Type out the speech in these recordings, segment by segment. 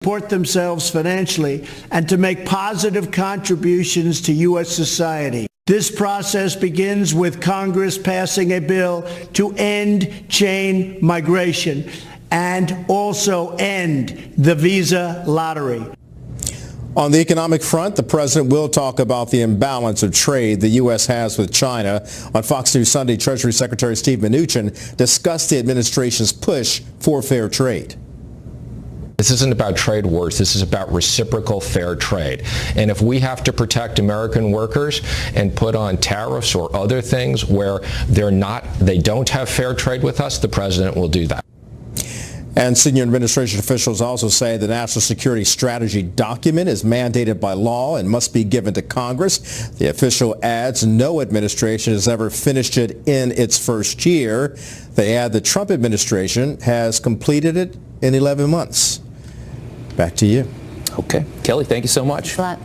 support themselves financially and to make positive contributions to U.S. society. This process begins with Congress passing a bill to end chain migration and also end the visa lottery. On the economic front, the president will talk about the imbalance of trade the U.S. has with China. On Fox News Sunday, Treasury Secretary Steve Mnuchin discussed the administration's push for fair trade. This isn't about trade wars. This is about reciprocal fair trade. And if we have to protect American workers and put on tariffs or other things where they don't have fair trade with us, the president will do that. And senior administration officials also say the national security strategy document is mandated by law and must be given to Congress. The official adds no administration has ever finished it in its first year. They add the Trump administration has completed it in 11 months. Back to you. Okay. Kelly, thank you so much. All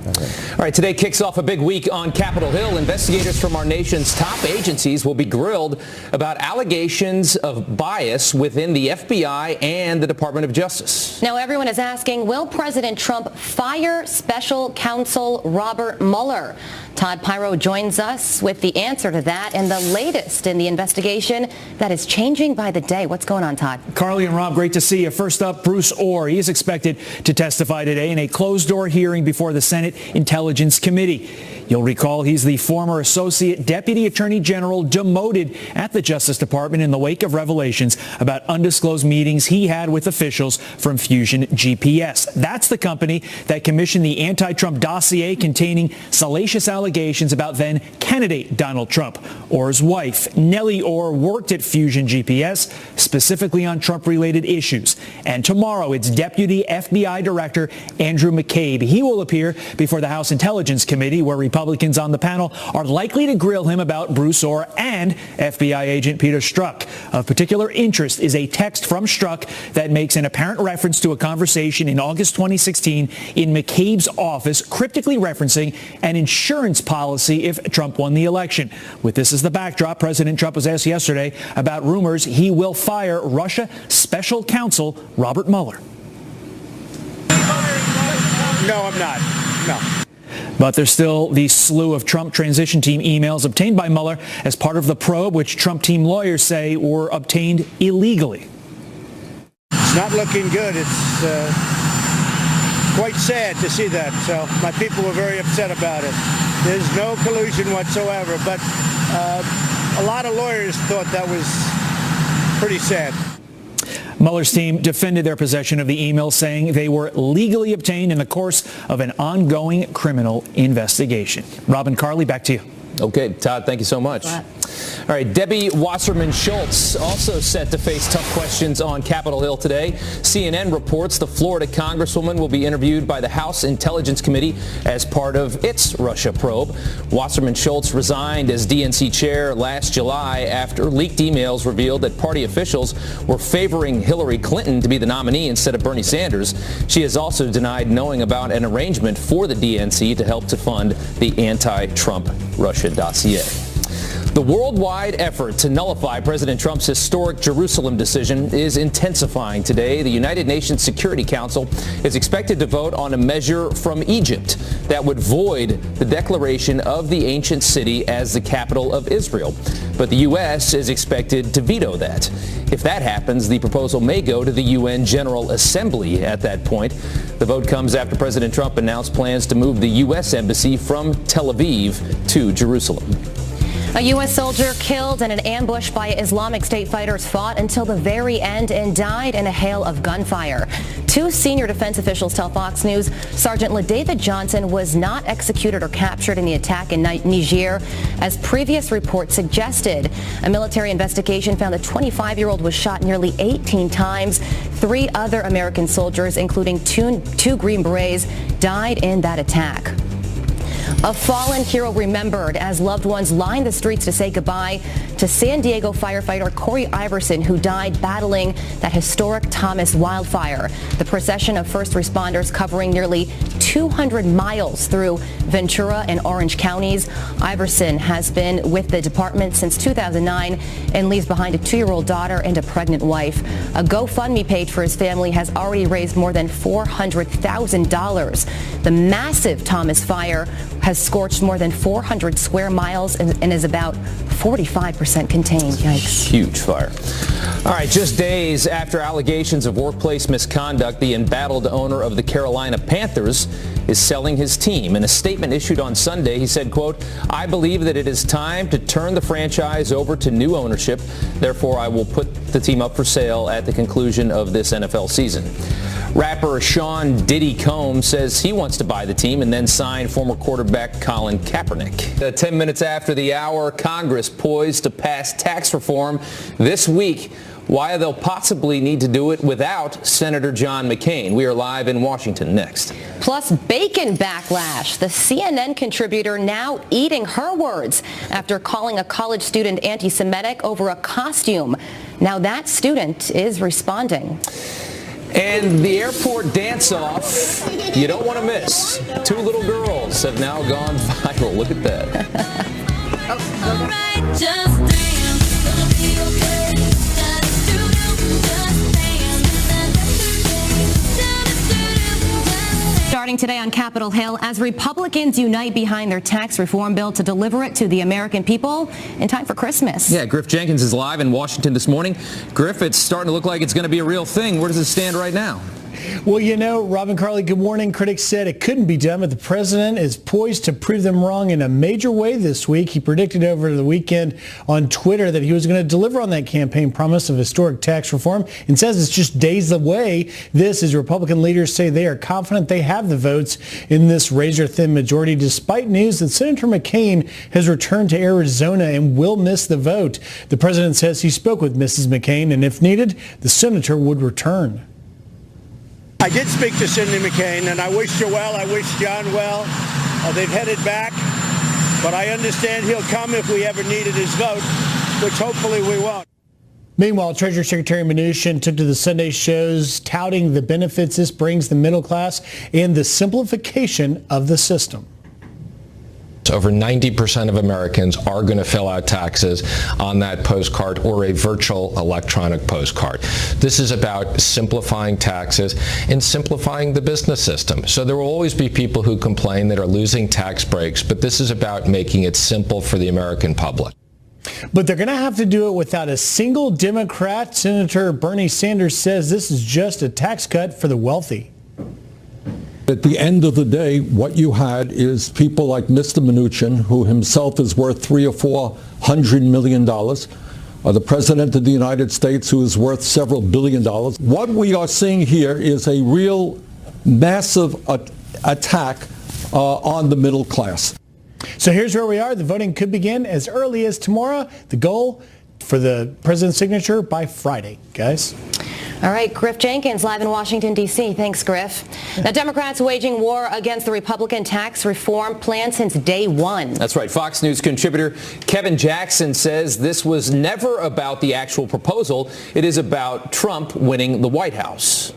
right, today kicks off a big week on Capitol Hill. Investigators from our nation's top agencies will be grilled about allegations of bias within the FBI and the Department of Justice. Now everyone is asking, will President Trump fire special counsel Robert Mueller? Todd Pyro joins us with the answer to that and the latest in the investigation that is changing by the day. What's going on, Todd? Carly and Rob, great to see you. First up, Bruce Ohr. He is expected to testify today in a closed-door hearing before the Senate Intelligence Committee. You'll recall he's the former Associate Deputy Attorney General demoted at the Justice Department in the wake of revelations about undisclosed meetings he had with officials from Fusion GPS. That's the company that commissioned the anti-Trump dossier containing salacious allegations about then candidate Donald Trump. Ohr's wife, Nellie Ohr, worked at Fusion GPS, specifically on Trump-related issues. And tomorrow, it's Deputy FBI Director Andrew McCabe. He will appear before the House Intelligence Committee, where Republicans on the panel are likely to grill him about Bruce Ohr and FBI agent Peter Strzok. Of particular interest is a text from Strzok that makes an apparent reference to a conversation in August 2016 in McCabe's office, cryptically referencing an insurance policy if Trump won the election. With this as the backdrop, President Trump was asked yesterday about rumors he will fire Russia special counsel Robert Mueller. No, I'm not. No. But there's still the slew of Trump transition team emails obtained by Mueller as part of the probe, which Trump team lawyers say were obtained illegally. It's not looking good. It's quite sad to see that. So my people were very upset about it. There's no collusion whatsoever, but a lot of lawyers thought that was pretty sad. Mueller's team defended their possession of the emails, saying they were legally obtained in the course of an ongoing criminal investigation. Robin, Carly, back to you. Okay, Todd, thank you so much. All right, Debbie Wasserman Schultz also set to face tough questions on Capitol Hill today. CNN reports the Florida Congresswoman will be interviewed by the House Intelligence Committee as part of its Russia probe. Wasserman Schultz resigned as DNC chair last July after leaked emails revealed that party officials were favoring Hillary Clinton to be the nominee instead of Bernie Sanders. She has also denied knowing about an arrangement for the DNC to help to fund the anti-Trump Russia dossier. The worldwide effort to nullify President Trump's historic Jerusalem decision is intensifying today. The United Nations Security Council is expected to vote on a measure from Egypt that would void the declaration of the ancient city as the capital of Israel. But the U.S. is expected to veto that. If that happens, the proposal may go to the UN General Assembly at that point. The vote comes after President Trump announced plans to move the U.S. Embassy from Tel Aviv to Jerusalem. A U.S. soldier killed in an ambush by Islamic State fighters fought until the very end and died in a hail of gunfire. Two senior defense officials tell Fox News Sergeant LaDavid Johnson was not executed or captured in the attack in Niger, as previous reports suggested. A military investigation found the 25-year-old was shot nearly 18 times. 3 other American soldiers, including two Green Berets, died in that attack. A fallen hero remembered as loved ones line the streets to say goodbye to to San Diego firefighter Corey Iverson, who died battling that historic Thomas wildfire. The procession of first responders covering nearly 200 miles through Ventura and Orange counties. Iverson has been with the department since 2009 and leaves behind a 2-year-old daughter and a pregnant wife. A GoFundMe page for his family has already raised more than $400,000. The massive Thomas fire has scorched more than 400 square miles and is about 45% contained. Yikes. Huge fire. All right, just days after allegations of workplace misconduct, the embattled owner of the Carolina Panthers is selling his team. In a statement issued on Sunday, he said, quote, "I believe that it is time to turn the franchise over to new ownership. Therefore, I will put the team up for sale at the conclusion of this NFL season." Rapper Sean Diddy Combs says he wants to buy the team and then sign former quarterback Colin Kaepernick. 10 minutes after the hour, Congress poised to pass tax reform this week. Why they'll possibly need to do it without Senator John McCain. We are live in Washington next. Plus, bacon backlash. The CNN contributor now eating her words after calling a college student anti-Semitic over a costume. Now that student is responding. And the airport dance-off you don't want to miss. 2 little girls have now gone viral. Look at that. Starting today on Capitol Hill as Republicans unite behind their tax reform bill to deliver it to the American people in time for Christmas. Yeah, Griff Jenkins is live in Washington this morning. Griff, it's starting to look like it's going to be a real thing. Where does it stand right now? Well, you know, Robin Carly, good morning. Critics said it couldn't be done, but the president is poised to prove them wrong in a major way this week. He predicted over the weekend on Twitter that he was going to deliver on that campaign promise of historic tax reform and says it's just days away. This is Republican leaders say they are confident they have the votes in this razor-thin majority, despite news that Senator McCain has returned to Arizona and will miss the vote. The president says he spoke with Mrs. McCain, and if needed, the senator would return. I did speak to Cindy McCain, and I wished her well. I wish John well. They've headed back, but I understand he'll come if we ever needed his vote, which hopefully we won't. Meanwhile, Treasury Secretary Mnuchin took to the Sunday shows touting the benefits this brings the middle class and the simplification of the system. Over 90% of Americans are going to fill out taxes on that postcard or a virtual electronic postcard. This is about simplifying taxes and simplifying the business system. So there will always be people who complain that are losing tax breaks, but this is about making it simple for the American public. But they're going to have to do it without a single Democrat. Senator Bernie Sanders says this is just a tax cut for the wealthy. At the end of the day, what you had is people like Mr. Mnuchin, who himself is worth $300 or $400 million, the President of the United States, who is worth several billion dollars. What we are seeing here is a real massive attack on the middle class. So here's where we are. The voting could begin as early as tomorrow. The goal for the president's signature by Friday, guys. All right, Griff Jenkins, live in Washington, D.C. Thanks, Griff. Now, Democrats waging war against the Republican tax reform plan since day one. That's right. Fox News contributor Kevin Jackson says this was never about the actual proposal. It is about Trump winning the White House.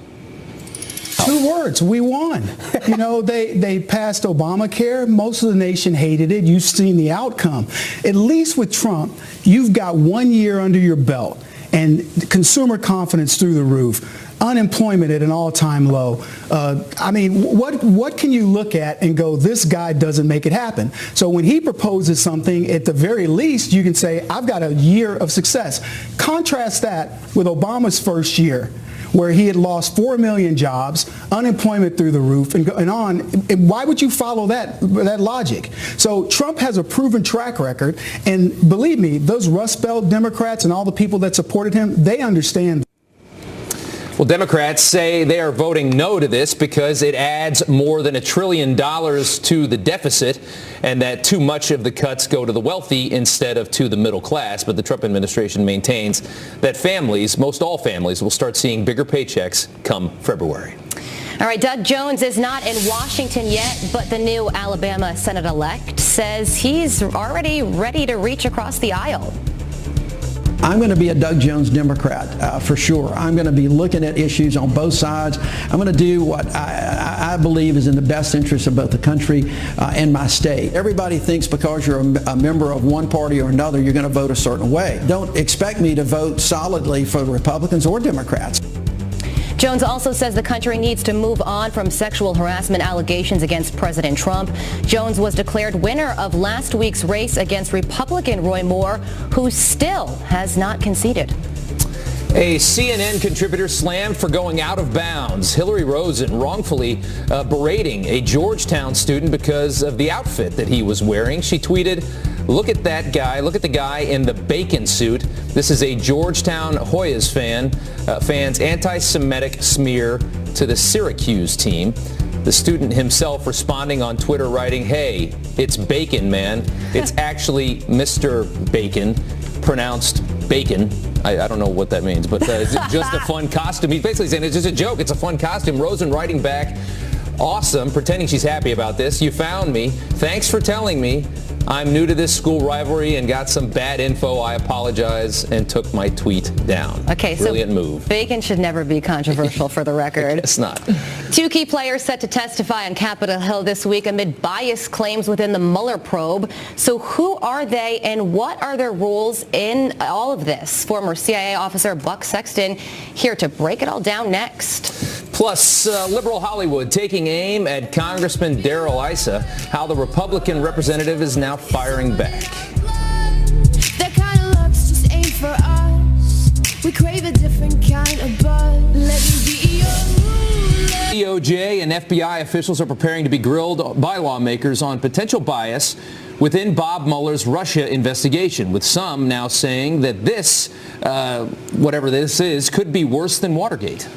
2 words, we won. You know, they passed Obamacare. Most of the nation hated it. You've seen the outcome. At least with Trump, you've got 1 year under your belt. And consumer confidence through the roof, unemployment at an all-time low. I mean, what can you look at and go, this guy doesn't make it happen? So when he proposes something, at the very least, you can say, I've got a year of success. Contrast that with Obama's first year, where he had lost 4 million jobs, unemployment through the roof, and on. Why would you follow that logic? So Trump has a proven track record, and believe me, those Rust Belt Democrats and all the people that supported him, they understand. Well, Democrats say they are voting no to this because it adds more than $1 trillion to the deficit and that too much of the cuts go to the wealthy instead of to the middle class. But the Trump administration maintains that families, most all families, will start seeing bigger paychecks come February. All right, Doug Jones is not in Washington yet, but the new Alabama Senate-elect says he's already ready to reach across the aisle. I'm going to be a Doug Jones Democrat for sure. I'm going to be looking at issues on both sides. I'm going to do what I believe is in the best interest of both the country and my state. Everybody thinks because you're a member of one party or another, you're going to vote a certain way. Don't expect me to vote solidly for Republicans or Democrats. Jones also says the country needs to move on from sexual harassment allegations against President Trump. Jones was declared winner of last week's race against Republican Roy Moore, who still has not conceded. A CNN contributor slammed for going out of bounds. Hillary Rosen wrongfully berating a Georgetown student because of the outfit that he was wearing. She tweeted, "Look at that guy. Look at the guy in the bacon suit. This is a Georgetown Hoyas fan's anti-Semitic smear to the Syracuse team." The student himself responding on Twitter writing, "Hey, it's bacon, man. It's actually Mr. Bacon, pronounced bacon." I don't know what that means, but it's just a fun costume. He's basically saying it's just a joke. It's a fun costume. Rosen writing back, "Awesome," pretending she's happy about this. "You found me. Thanks for telling me. I'm new to this school rivalry and got some bad info. I apologize," and took my tweet down. Okay, brilliant so move. Bacon should never be controversial for the record. It's not. Two key players set to testify on Capitol Hill this week amid bias claims within the Mueller probe. So who are they and what are their roles in all of this? Former CIA officer Buck Sexton here to break it all down next. Plus, liberal Hollywood taking aim at Congressman Darrell Issa, how the Republican representative is now firing back. That kind of looks just ain't for us. We crave a different kind of buzz. Let me be your DOJ and FBI officials are preparing to be grilled by lawmakers on potential bias within Bob Mueller's Russia investigation, with some now saying that this, whatever this is, could be worse than Watergate.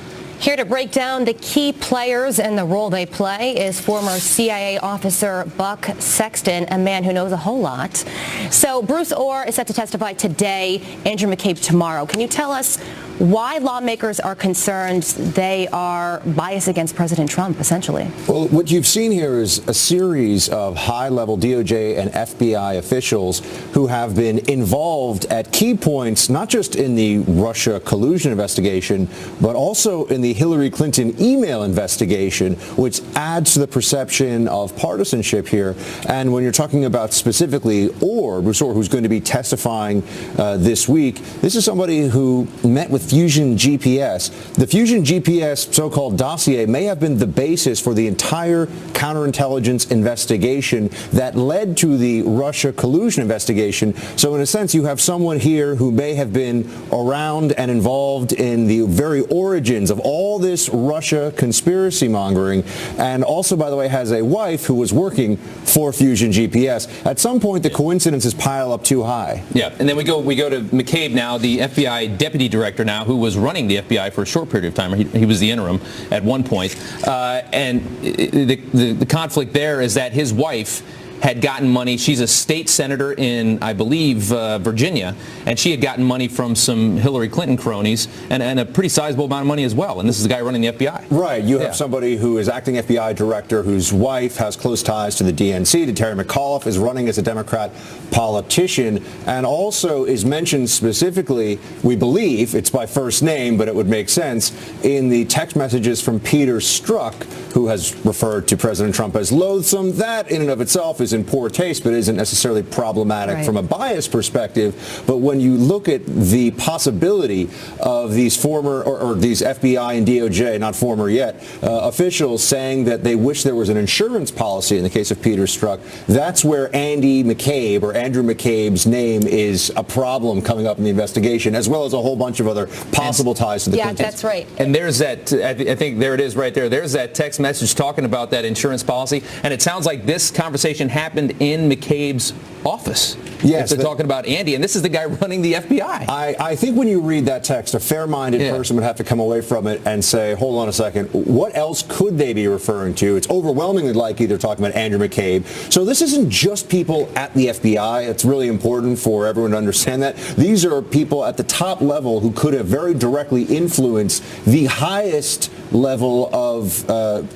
Here to break down the key players and the role they play is former CIA officer Buck Sexton, a man who knows a whole lot. So Bruce Ohr is set to testify today, Andrew McCabe tomorrow. Can you tell us why lawmakers are concerned they are biased against President Trump, essentially? Well, what you've seen here is a series of high-level DOJ and FBI officials who have been involved at key points, not just in the Russia collusion investigation, but also in the Hillary Clinton email investigation, which adds to the perception of partisanship here. And when you're talking about specifically Bruce Ohr, who's going to be testifying this week, this is somebody who met with Fusion GPS. The Fusion GPS so-called dossier may have been the basis for the entire counterintelligence investigation that led to the Russia collusion investigation. So in a sense, you have someone here who may have been around and involved in the very origins of all this Russia conspiracy mongering, and also, by the way, has a wife who was working for Fusion GPS. At some point, the coincidences pile up too high. Yeah, and then we go to McCabe now, the FBI deputy director now, who was running the FBI for a short period of time. He was the interim at one point. And the conflict there is that his wife had gotten money. She's a state senator in, I believe, Virginia, and she had gotten money from some Hillary Clinton cronies and a pretty sizable amount of money as well. And this is the guy running the FBI. Right. You have somebody who is acting FBI director whose wife has close ties to the DNC, to Terry McAuliffe, is running as a Democrat politician, and also is mentioned specifically, we believe, it's by first name, but it would make sense, in the text messages from Peter Strzok, who has referred to President Trump as loathsome. That in and of itself is in poor taste, but isn't necessarily problematic from a bias perspective. But when you look at the possibility of these former, or these FBI and DOJ, not former yet, officials saying that they wish there was an insurance policy in the case of Peter Strzok, that's where Andy McCabe, or Andrew McCabe's name, is a problem coming up in the investigation, as well as a whole bunch of other possible ties to the Clintons. Yeah, that's right. And there's that, I think there it is right there. There's that text message talking about that insurance policy, and it sounds like this conversation happened in McCabe's office. Yes. They're talking about Andy, and this is the guy running the FBI. I think when you read that text, a fair-minded person would have to come away from it and say, hold on a second, what else could they be referring to? It's overwhelmingly likely they're talking about Andrew McCabe. So this isn't just people at the FBI. It's really important for everyone to understand that. These are people at the top level who could have very directly influenced the highest level of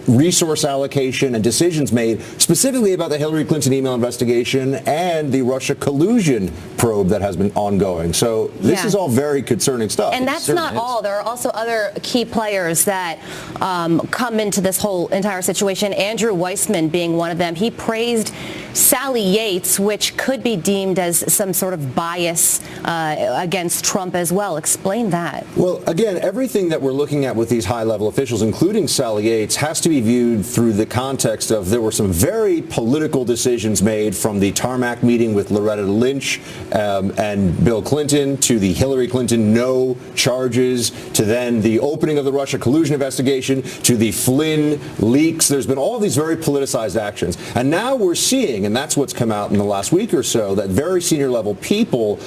resource allocation and decisions made specifically about the Hillary Clinton email investigation and the Russia collusion collusion probe that has been ongoing. So this is all very concerning stuff. And that's not all. There are also other key players that come into this whole entire situation. Andrew Weissman being one of them. He praised Sally Yates, which could be deemed as some sort of bias against Trump as well. Explain that. Well, again, everything that we're looking at with these high-level officials, including Sally Yates, has to be viewed through the context of there were some very political decisions made, from the tarmac meeting with Loretta Lynch and Bill Clinton, to the Hillary Clinton no charges, to then the opening of the Russia collusion investigation, to the Flynn leaks. There's been all of these very politicized actions. And now we're seeing, and that's what's come out in the last week or so, that very senior level people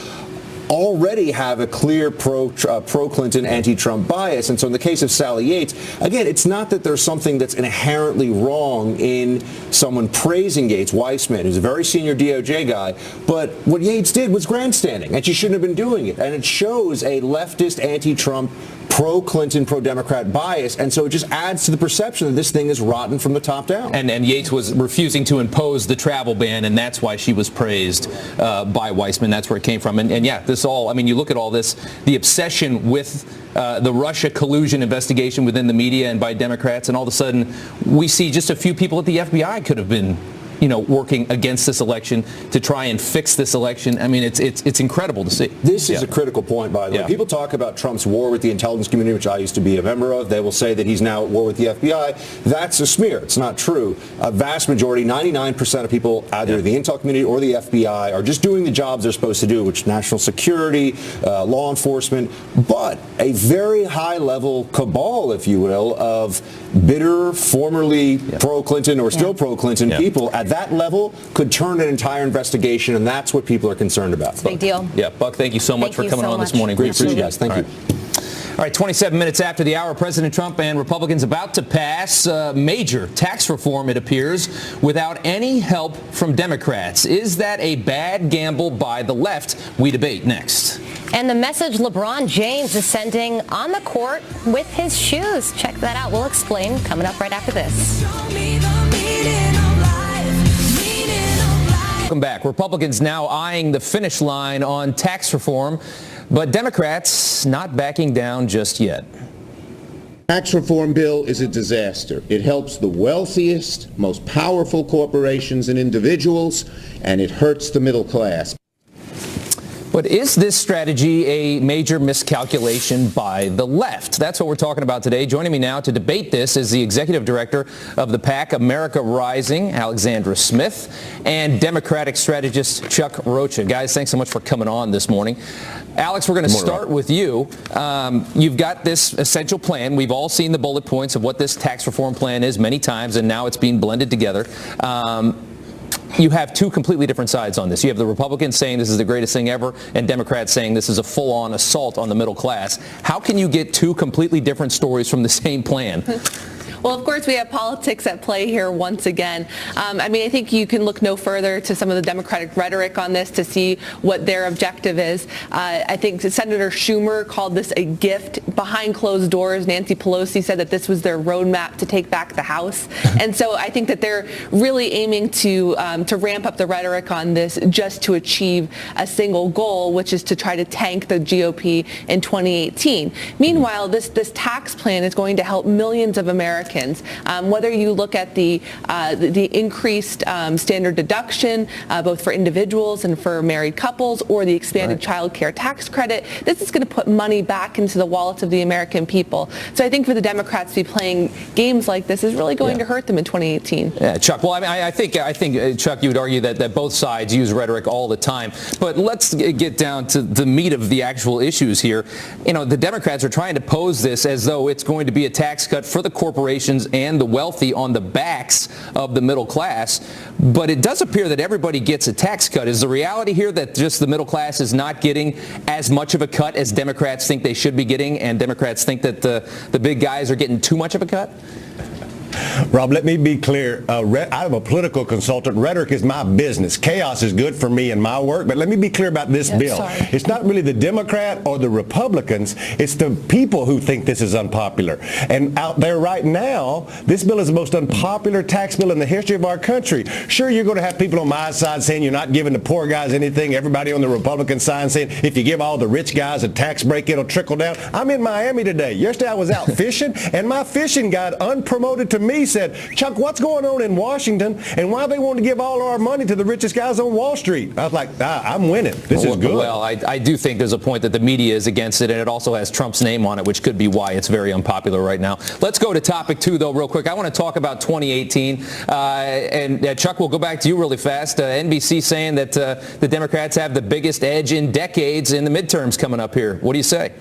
already have a clear pro-Clinton, anti-Trump bias. And so in the case of Sally Yates, again, it's not that there's something that's inherently wrong in someone praising Yates. Weissman, who's a very senior DOJ guy, but what Yates did was grandstanding, and she shouldn't have been doing it. And it shows a leftist, anti-Trump, pro-Clinton, pro-Democrat bias, and so it just adds to the perception that this thing is rotten from the top down. And Yates was refusing to impose the travel ban, and that's why she was praised by Weissman. That's where it came from. And yeah, this all, I mean, you look at all this, the obsession with the Russia collusion investigation within the media and by Democrats, and all of a sudden we see just a few people at the FBI could have been, you know, working against this election to try and fix this election. I mean, it's incredible to see. This is a critical point, by the way. People talk about Trump's war with the intelligence community, which I used to be a member of. They will say that he's now at war with the FBI. That's a smear. It's not true. A vast majority, 99% of people, either the intel community or the FBI, are just doing the jobs they're supposed to do, which is national security, law enforcement, but a very high-level cabal, if you will, of bitter, formerly pro-Clinton or still pro-Clinton people at that level could turn an entire investigation, and that's what people are concerned about. It's a big deal. Yeah, Buck, thank you so much for coming on this morning. Great to see you guys. Thank you. All right, 27 minutes after the hour, President Trump and Republicans about to pass major tax reform, it appears, without any help from Democrats. Is that a bad gamble by the left? We debate next. And the message LeBron James is sending on the court with his shoes. Check that out. We'll explain coming up right after this. Welcome back. Republicans now eyeing the finish line on tax reform, but Democrats not backing down just yet. Tax reform bill is a disaster. It helps the wealthiest, most powerful corporations and individuals, and it hurts the middle class. But is this strategy a major miscalculation by the left? That's what we're talking about today. Joining me now to debate this is the executive director of the PAC, America Rising, Alexandra Smith, and Democratic strategist Chuck Rocha. Guys, thanks so much for coming on this morning. Alex, we're going to start with you. You've got this essential plan. We've all seen the bullet points of what this tax reform plan is many times, and now it's being blended together. You have two completely different sides on this. You have the Republicans saying this is the greatest thing ever, and Democrats saying this is a full-on assault on the middle class. How can you get two completely different stories from the same plan? Well, of course, we have politics at play here once again. I mean, I think you can look no further to some of the Democratic rhetoric on this to see what their objective is. I think Senator Schumer called this a gift behind closed doors. Nancy Pelosi said that this was their roadmap to take back the House. And so I think that they're really aiming to ramp up the rhetoric on this just to achieve a single goal, which is to try to tank the GOP in 2018. Meanwhile, this tax plan is going to help millions of Americans. Whether you look at the increased standard deduction, both for individuals and for married couples, or the expanded child care tax credit, this is going to put money back into the wallets of the American people. So I think for the Democrats to be playing games like this is really going to hurt them in 2018. Yeah, Chuck. Well, I mean, I think Chuck, you would argue that both sides use rhetoric all the time. But let's get down to the meat of the actual issues here. You know, the Democrats are trying to pose this as though it's going to be a tax cut for the corporations and the wealthy on the backs of the middle class. But it does appear that everybody gets a tax cut. Is the reality here that just the middle class is not getting as much of a cut as Democrats think they should be getting, and Democrats think that the big guys are getting too much of a cut? Rob, let me be clear. I'm a political consultant. Rhetoric is my business. Chaos is good for me and my work, but let me be clear about this bill. Sorry. It's not really the Democrat or the Republicans. It's the people who think this is unpopular. And out there right now, this bill is the most unpopular tax bill in the history of our country. Sure, you're going to have people on my side saying you're not giving the poor guys anything. Everybody on the Republican side saying if you give all the rich guys a tax break, it'll trickle down. I'm in Miami today. Yesterday I was out fishing, and my fishing guide, unpromoted to me, said, Chuck, what's going on in Washington, and why they want to give all our money to the richest guys on Wall Street? I was like, I'm winning. This is good. Well, I do think there's a point that the media is against it, and it also has Trump's name on it, which could be why it's very unpopular right now. Let's go to topic 2, though, real quick. I want to talk about 2018, and Chuck, we'll go back to you really fast. NBC saying that the Democrats have the biggest edge in decades in the midterms coming up here. What do you say?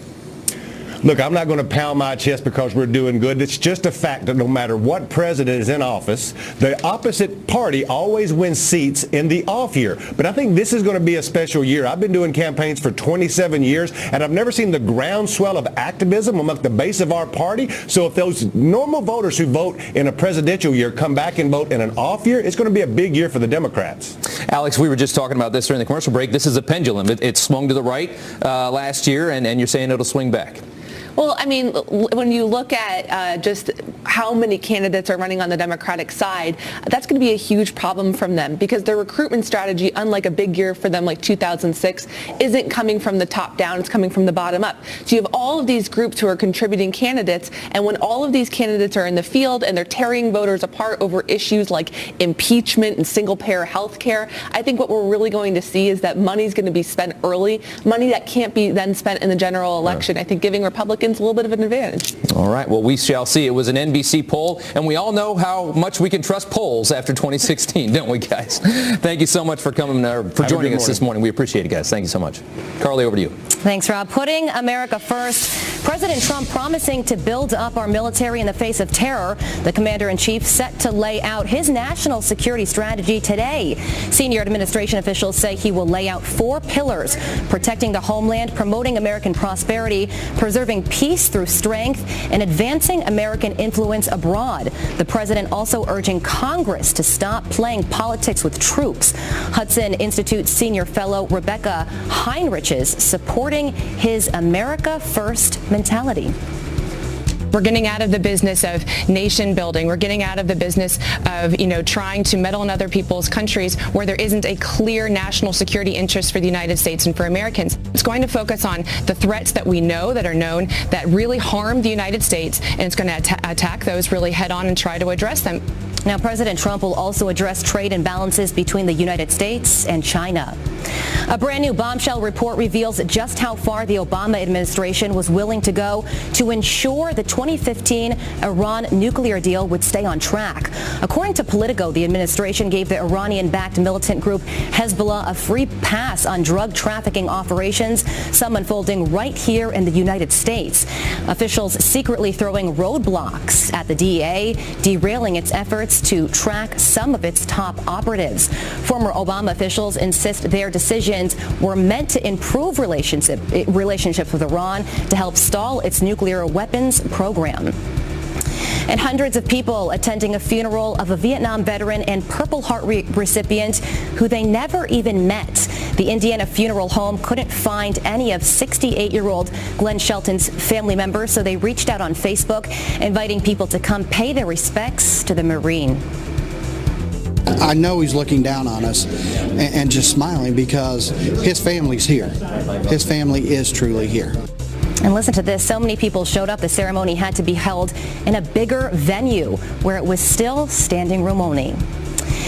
Look, I'm not going to pound my chest because we're doing good. It's just a fact that no matter what president is in office, the opposite party always wins seats in the off year. But I think this is going to be a special year. I've been doing campaigns for 27 years, and I've never seen the groundswell of activism among the base of our party. So if those normal voters who vote in a presidential year come back and vote in an off year, it's going to be a big year for the Democrats. Alex, we were just talking about this during the commercial break. This is a pendulum. It swung to the right last year, and you're saying it'll swing back. Well, I mean, when you look at just how many candidates are running on the Democratic side, that's going to be a huge problem from them because their recruitment strategy, unlike a big year for them like 2006, isn't coming from the top down, it's coming from the bottom up. So you have all of these groups who are contributing candidates, and when all of these candidates are in the field and they're tearing voters apart over issues like impeachment and single-payer health care, I think what we're really going to see is that money's going to be spent early, money that can't be then spent in the general election. I think giving Republicans a little bit of an advantage. All right. Well, we shall see. It was an NBC poll, and we all know how much we can trust polls after 2016, don't we, guys? Thank you so much for coming, for joining us this morning. We appreciate it, guys. Thank you so much. Carly, over to you. Thanks, Rob. Putting America first. President Trump promising to build up our military in the face of terror. The commander-in-chief set to lay out his national security strategy today. Senior administration officials say he will lay out 4 pillars: protecting the homeland, promoting American prosperity, preserving peace through strength, and advancing American influence abroad. The president also urging Congress to stop playing politics with troops. Hudson Institute senior fellow Rebecca Heinrich is supporting his America First mentality. We're getting out of the business of nation building. We're getting out of the business of, trying to meddle in other people's countries where there isn't a clear national security interest for the United States and for Americans. It's going to focus on the threats that we know, that are known, that really harm the United States, and it's going to attack those really head on and try to address them. Now, President Trump will also address trade imbalances between the United States and China. A brand new bombshell report reveals just how far the Obama administration was willing to go to ensure the 2015 Iran nuclear deal would stay on track. According to Politico, the administration gave the Iranian-backed militant group Hezbollah a free pass on drug trafficking operations, some unfolding right here in the United States. Officials secretly throwing roadblocks at the DEA, derailing its efforts to track some of its top operatives. Former Obama officials insist their decisions were meant to improve relationships with Iran to help stall its nuclear weapons program. And hundreds of people attending a funeral of a Vietnam veteran and Purple Heart recipient who they never even met. The Indiana Funeral Home couldn't find any of 68-year-old Glenn Shelton's family members, so they reached out on Facebook, inviting people to come pay their respects to the Marine. I know he's looking down on us and just smiling because his family's here. His family is truly here. And listen to this. So many people showed up. The ceremony had to be held in a bigger venue where it was still standing room only.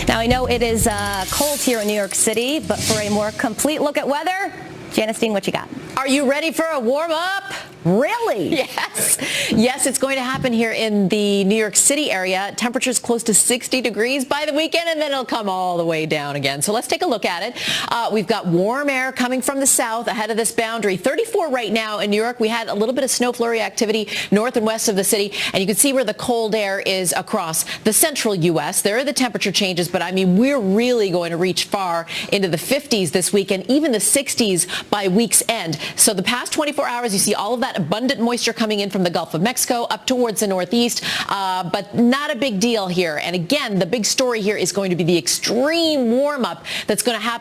Now, I know it is cold here in New York City, but for a more complete look at weather, Janice Dean, what you got? Are you ready for a warm-up? Really? Yes. Yes, it's going to happen here in the New York City area. Temperatures close to 60 degrees by the weekend, and then it'll come all the way down again. So let's take a look at it. We've got warm air coming from the south ahead of this boundary. 34 right now in New York. We had a little bit of snow flurry activity north and west of the city, and you can see where the cold air is across the central U.S. There are the temperature changes, but I mean, we're really going to reach far into the 50s this weekend, even the 60s by week's end. So the past 24 hours, you see all of that abundant moisture coming in from the Gulf of Mexico up towards the northeast, but not a big deal here. And again, the big story here is going to be the extreme warm-up that's going to happen